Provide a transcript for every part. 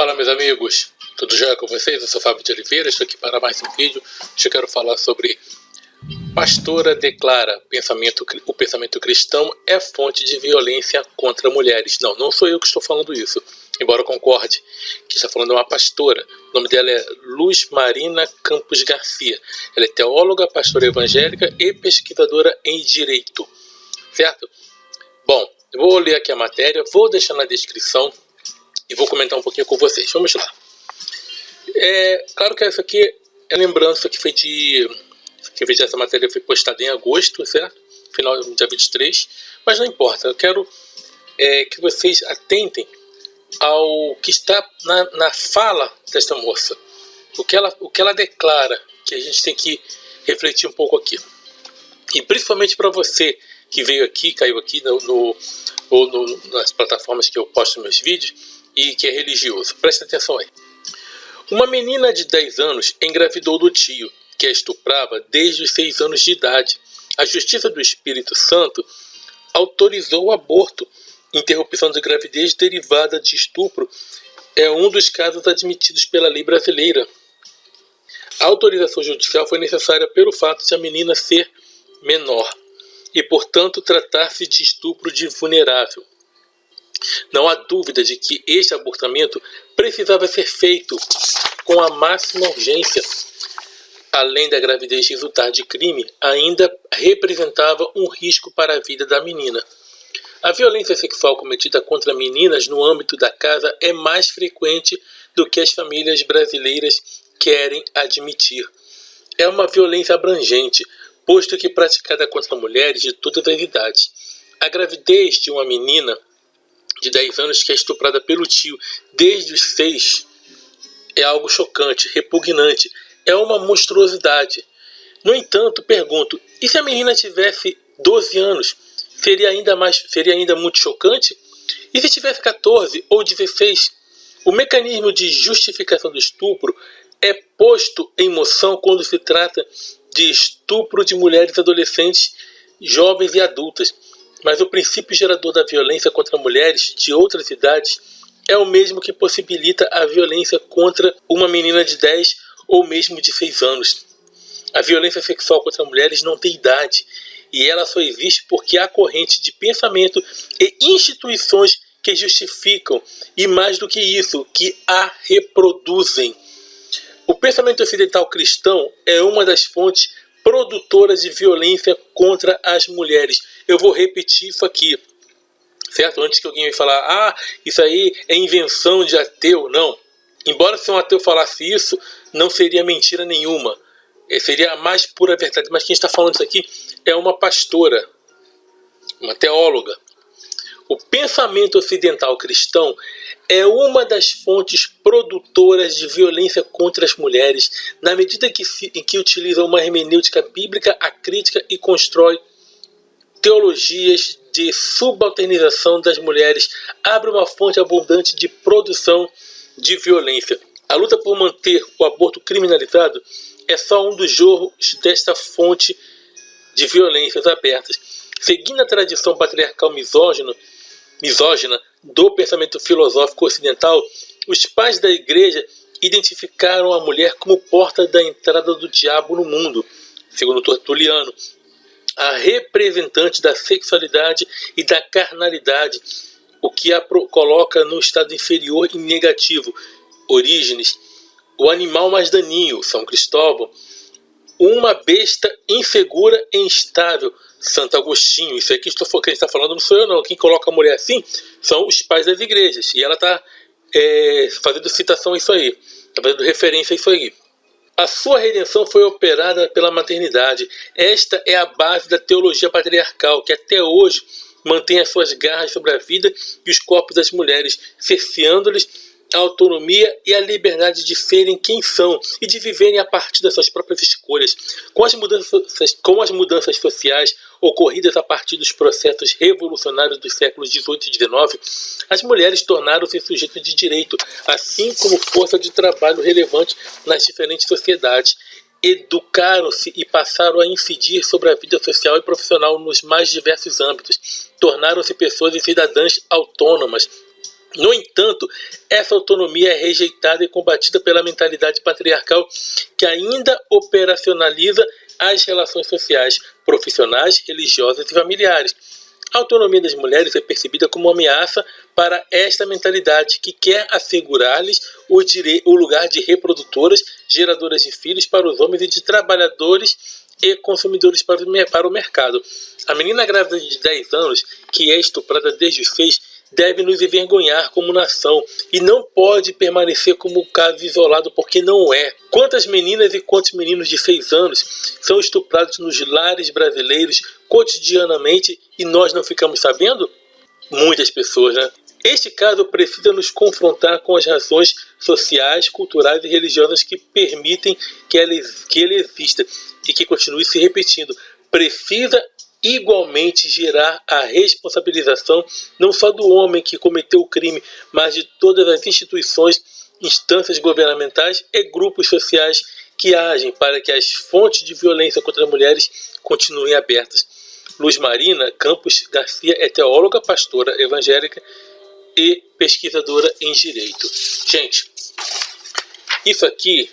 Fala, meus amigos, tudo jóia com vocês? Eu sou Fábio de Oliveira, estou aqui para mais um vídeo. Hoje eu quero falar sobre pastora declara o pensamento cristão é fonte de violência contra mulheres. Não sou eu que estou falando isso, embora eu concorde que está falando uma pastora. O nome dela é Luz Marina Campos Garcia. Ela é teóloga, pastora evangélica e pesquisadora em direito, certo? Bom, eu vou ler aqui a matéria, vou deixar na descrição e vou comentar um pouquinho com vocês. Vamos lá. Claro que isso aqui é lembrança que foi essa matéria foi postada em agosto, certo? Final do dia 23, mas não importa. Eu quero que vocês atentem ao que está na fala desta moça. O que ela declara, que a gente tem que refletir um pouco aqui. E principalmente para você que veio aqui, caiu aqui nas plataformas que eu posto meus vídeos e que é religioso. Presta atenção aí. Uma menina de 10 anos engravidou do tio, que a estuprava desde os 6 anos de idade. A Justiça do Espírito Santo autorizou o aborto. Interrupção de gravidez derivada de estupro é um dos casos admitidos pela lei brasileira. A autorização judicial foi necessária pelo fato de a menina ser menor e, portanto, tratar-se de estupro de vulnerável. Não há dúvida de que este abortamento precisava ser feito com a máxima urgência. Além da gravidez resultar de crime, ainda representava um risco para a vida da menina. A violência sexual cometida contra meninas no âmbito da casa é mais frequente do que as famílias brasileiras querem admitir. É uma violência abrangente, posto que praticada contra mulheres de todas as idades. A gravidez de uma menina de 10 anos que é estuprada pelo tio desde os 6 é algo chocante, repugnante, é uma monstruosidade. No entanto, pergunto, e se a menina tivesse 12 anos? Seria ainda muito chocante? E se tivesse 14 ou 16? O mecanismo de justificação do estupro é posto em moção quando se trata de estupro de mulheres adolescentes, jovens e adultas. Mas o princípio gerador da violência contra mulheres de outras idades é o mesmo que possibilita a violência contra uma menina de 10 ou mesmo de 6 anos. A violência sexual contra mulheres não tem idade, e ela só existe porque há correntes de pensamento e instituições que justificam, e mais do que isso, que a reproduzem. O pensamento ocidental cristão é uma das fontes produtoras de violência contra as mulheres. Eu vou repetir isso aqui, certo? Antes que alguém me falar, isso aí é invenção de ateu. Não. Embora se um ateu falasse isso, não seria mentira nenhuma. Seria a mais pura verdade. Mas quem está falando isso aqui é uma pastora, uma teóloga. O pensamento ocidental cristão é uma das fontes produtoras de violência contra as mulheres, na medida em que utiliza uma hermenêutica bíblica, a crítica e constrói teologias de subalternização das mulheres, abre uma fonte abundante de produção de violência. A luta por manter o aborto criminalizado é só um dos jorros desta fonte de violências abertas. Seguindo a tradição patriarcal misógina do pensamento filosófico ocidental, os pais da igreja identificaram a mulher como porta da entrada do diabo no mundo, segundo Tertuliano, a representante da sexualidade e da carnalidade, o que a coloca no estado inferior e negativo. Orígenes, o animal mais daninho, São Cristóvão, uma besta insegura e instável, Santo Agostinho. Isso aí que a gente está falando não sou eu não. Quem coloca a mulher assim são os pais das igrejas. E ela está fazendo citação a isso aí. Está fazendo referência a isso aí. A sua redenção foi operada pela maternidade. Esta é a base da teologia patriarcal, que até hoje mantém as suas garras sobre a vida e os corpos das mulheres, cerceando-lhes a autonomia e a liberdade de serem quem são e de viverem a partir das suas próprias escolhas. Com as mudanças sociais ocorridas a partir dos processos revolucionários dos séculos XVIII e XIX, as mulheres tornaram-se sujeitos de direito, assim como força de trabalho relevante nas diferentes sociedades. Educaram-se e passaram a incidir sobre a vida social e profissional nos mais diversos âmbitos. Tornaram-se pessoas e cidadãs autônomas, No entanto, essa autonomia é rejeitada e combatida pela mentalidade patriarcal que ainda operacionaliza as relações sociais, profissionais, religiosas e familiares. A autonomia das mulheres é percebida como uma ameaça para esta mentalidade que quer assegurar-lhes o lugar de reprodutoras, geradoras de filhos para os homens e de trabalhadores e consumidores para o mercado. A menina grávida de 10 anos, que é estuprada desde os 6, deve nos envergonhar como nação e não pode permanecer como um caso isolado, porque não é. Quantas meninas e quantos meninos de 6 anos são estuprados nos lares brasileiros cotidianamente e nós não ficamos sabendo? Muitas pessoas, né? Este caso precisa nos confrontar com as razões sociais, culturais e religiosas que permitem que ele exista e que continue se repetindo. Precisa igualmente gerar a responsabilização não só do homem que cometeu o crime, mas de todas as instituições, instâncias governamentais e grupos sociais que agem para que as fontes de violência contra as mulheres continuem abertas. Luz Marina Campos Garcia é teóloga, pastora evangélica e pesquisadora em direito. Gente, isso aqui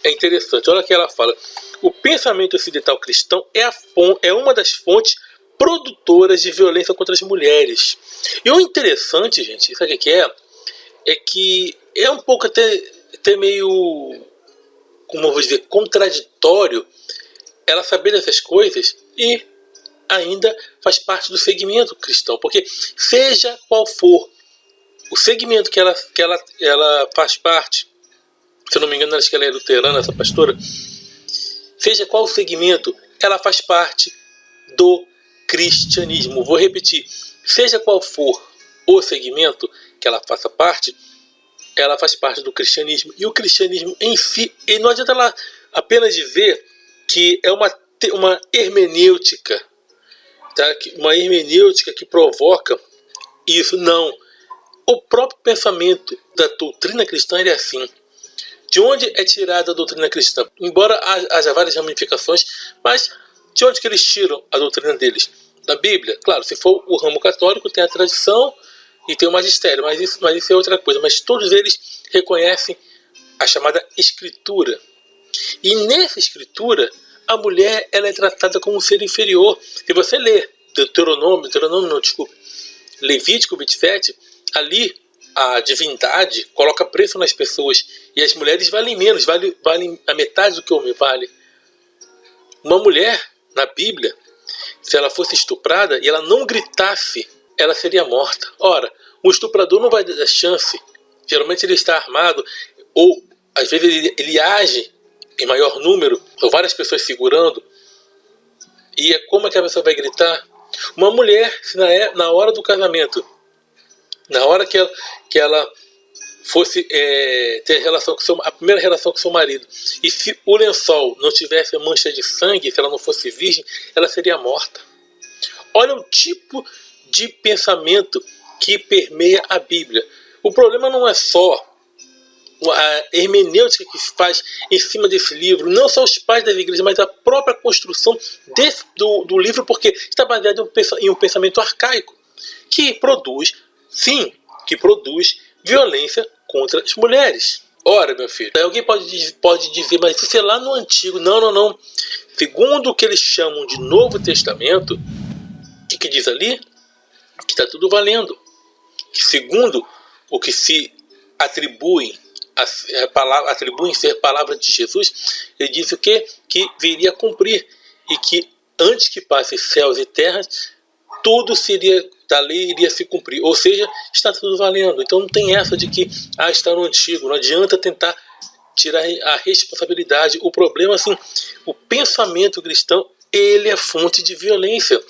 é interessante. Olha o que ela fala. O pensamento ocidental cristão é uma das fontes produtoras de violência contra as mulheres. E o interessante, gente, sabe o que é? É que é um pouco até meio, como eu vou dizer, contraditório ela saber dessas coisas e ainda faz parte do segmento cristão. Porque seja qual for o segmento que ela faz parte, se eu não me engano, acho que ela é luterana, essa pastora, seja qual o segmento, ela faz parte do cristianismo. Vou repetir, seja qual for o segmento que ela faça parte, ela faz parte do cristianismo. E o cristianismo em si, e não adianta ela apenas dizer que é uma hermenêutica, tá? Uma hermenêutica que provoca isso. Não. O próprio pensamento da doutrina cristã é assim. De onde é tirada a doutrina cristã? Embora haja várias ramificações, mas de onde que eles tiram a doutrina deles? Da Bíblia? Claro, se for o ramo católico, tem a tradição e tem o magistério, mas isso é outra coisa. Mas todos eles reconhecem a chamada Escritura. E nessa Escritura, a mulher ela é tratada como um ser inferior. Se você ler Levítico 27, ali a divindade coloca preço nas pessoas e as mulheres valem menos, valem a metade do que o homem vale. Uma mulher, na Bíblia, se ela fosse estuprada e ela não gritasse, ela seria morta. Ora, um estuprador não vai dar chance. Geralmente ele está armado, ou às vezes ele age em maior número, ou várias pessoas segurando. E como é que a pessoa vai gritar? Uma mulher, se na hora do casamento, na hora que ela fosse ter a primeira relação com seu marido, e se o lençol não tivesse mancha de sangue, se ela não fosse virgem, ela seria morta. Olha o tipo de pensamento que permeia a Bíblia. O problema não é só a hermenêutica que se faz em cima desse livro, não só os pais das igrejas, mas a própria construção do livro, porque está baseado em um pensamento arcaico, que produz violência contra as mulheres. Ora, meu filho, alguém pode dizer, mas isso é lá no Antigo. Não. Segundo o que eles chamam de Novo Testamento, o que diz ali? Que está tudo valendo. Que segundo o que se atribuem ser palavra de Jesus, ele diz o quê? Que viria a cumprir. E que antes que passe céus e terras, tudo da lei iria se cumprir. Ou seja, está tudo valendo. Então não tem essa de que está no Antigo. Não adianta tentar tirar a responsabilidade. O problema, assim, o pensamento cristão, ele é fonte de violência.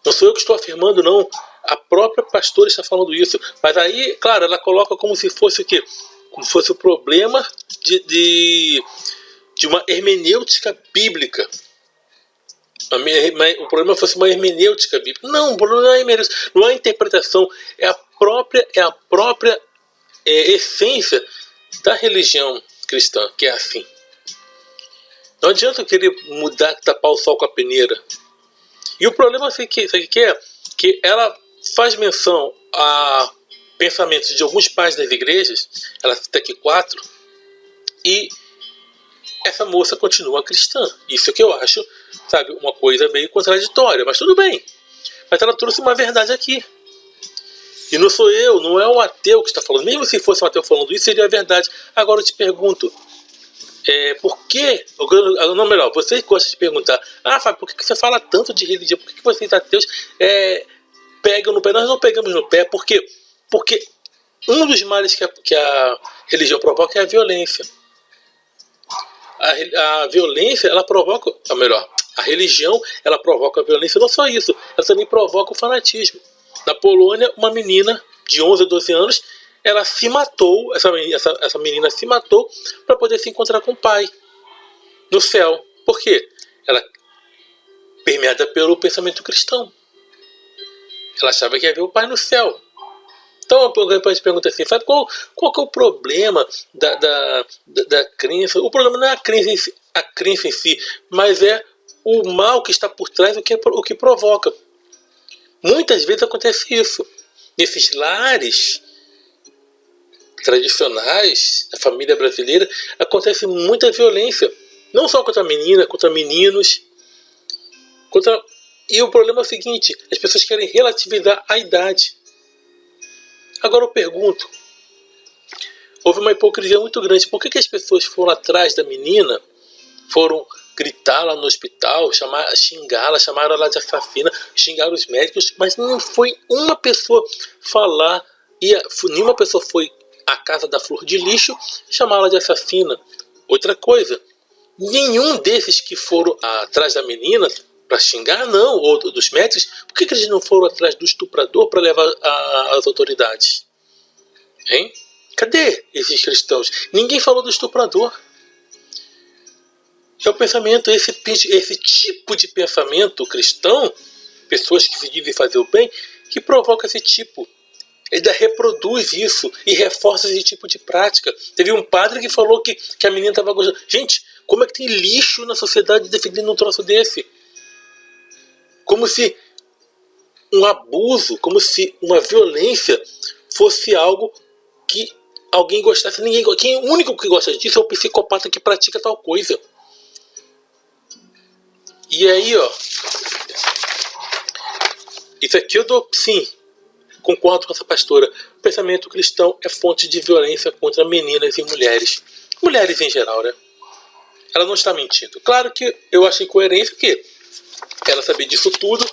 Não sou eu que estou afirmando, não. A própria pastora está falando isso. Mas aí, claro, ela coloca como se fosse o quê? Como se fosse o problema de uma hermenêutica bíblica. O problema fosse uma hermenêutica bíblica. Não, o problema não é hermenêutica, não é interpretação, é a própria essência da religião cristã, que é assim. Não adianta eu querer mudar, tapar o sol com a peneira. E o problema é que ela faz menção pensamentos de alguns pais das igrejas, ela cita aqui 4, e essa moça continua cristã. Isso é que eu acho, sabe, uma coisa meio contraditória, mas tudo bem. Mas ela trouxe uma verdade aqui. E não sou eu, não é um ateu que está falando. Mesmo se fosse um ateu falando isso, seria a verdade. Agora eu te pergunto, por que, não, melhor, você gosta de perguntar, Fábio, por que você fala tanto de religião? Por que vocês ateus pegam no pé? Nós não pegamos no pé, porque um dos males que a religião provoca é a violência. A violência, ela provoca, ou melhor, a religião, ela provoca a violência, não só isso, ela também provoca o fanatismo. Na Polônia, uma menina de 11 a 12 anos, ela se matou, essa menina se matou para poder se encontrar com o pai no céu. Por quê? Ela permeada pelo pensamento cristão. Ela achava que ia ver o pai no céu. Então alguém pode perguntar assim, sabe qual que é o problema da crença? O problema não é a crença em si, mas é o mal que está por trás, o que provoca. Muitas vezes acontece isso. Nesses lares tradicionais da família brasileira, acontece muita violência. Não só contra a menina, contra meninos. E o problema é o seguinte, as pessoas querem relativizar a idade. Agora eu pergunto, houve uma hipocrisia muito grande. Por que as pessoas foram atrás da menina, foram gritar lá no hospital, xingá-la, chamaram ela de assassina, xingaram os médicos, mas não foi uma pessoa falar, nenhuma pessoa foi à casa da Flor de Lixo e chamá-la de assassina. Outra coisa, nenhum desses que foram atrás da menina para xingar, não, ou dos médicos, por que eles não foram atrás do estuprador para levar às autoridades? Hein? Cadê esses cristãos? Ninguém falou do estuprador. É o pensamento, esse tipo de pensamento cristão, pessoas que se dizem fazer o bem, que provoca esse tipo. Ele reproduz isso e reforça esse tipo de prática. Teve um padre que falou que a menina estava gostando. Gente, como é que tem lixo na sociedade defendendo um troço desse? Como se um abuso, como se uma violência fosse algo que alguém gostasse. O único que gosta disso é o psicopata que pratica tal coisa. E aí, isso aqui eu dou, sim, concordo com essa pastora. O pensamento cristão é fonte de violência contra meninas e mulheres. Mulheres em geral, né? Ela não está mentindo. Claro que eu acho incoerência que ela saber disso tudo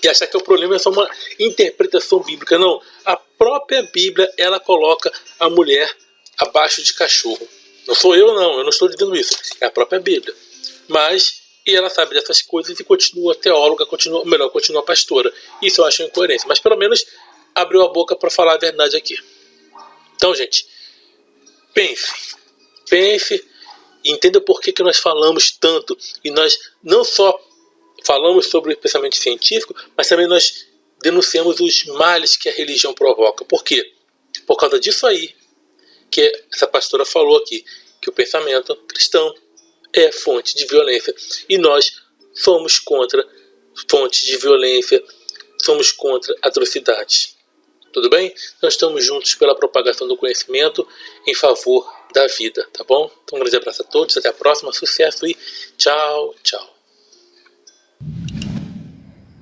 e achar que o problema é só uma interpretação bíblica. Não, a própria Bíblia, ela coloca a mulher abaixo de cachorro. Não sou eu não estou dizendo isso. É a própria Bíblia. E ela sabe dessas coisas e continua teóloga, continua pastora. Isso eu acho incoerência. Mas pelo menos abriu a boca para falar a verdade aqui. Então, gente, pense e entenda por que nós falamos tanto. E nós não só falamos sobre o pensamento científico, mas também nós denunciamos os males que a religião provoca. Por quê? Por causa disso aí que essa pastora falou aqui, que o pensamento cristão é fonte de violência. E nós somos contra fontes de violência, somos contra atrocidades. Tudo bem? Nós estamos juntos pela propagação do conhecimento em favor da vida, tá bom? Então um grande abraço a todos, até a próxima, sucesso e tchau, tchau.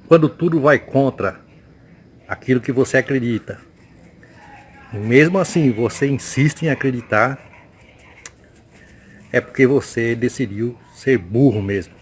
Quando tudo vai contra aquilo que você acredita, mesmo assim você insiste em acreditar, é porque você decidiu ser burro mesmo.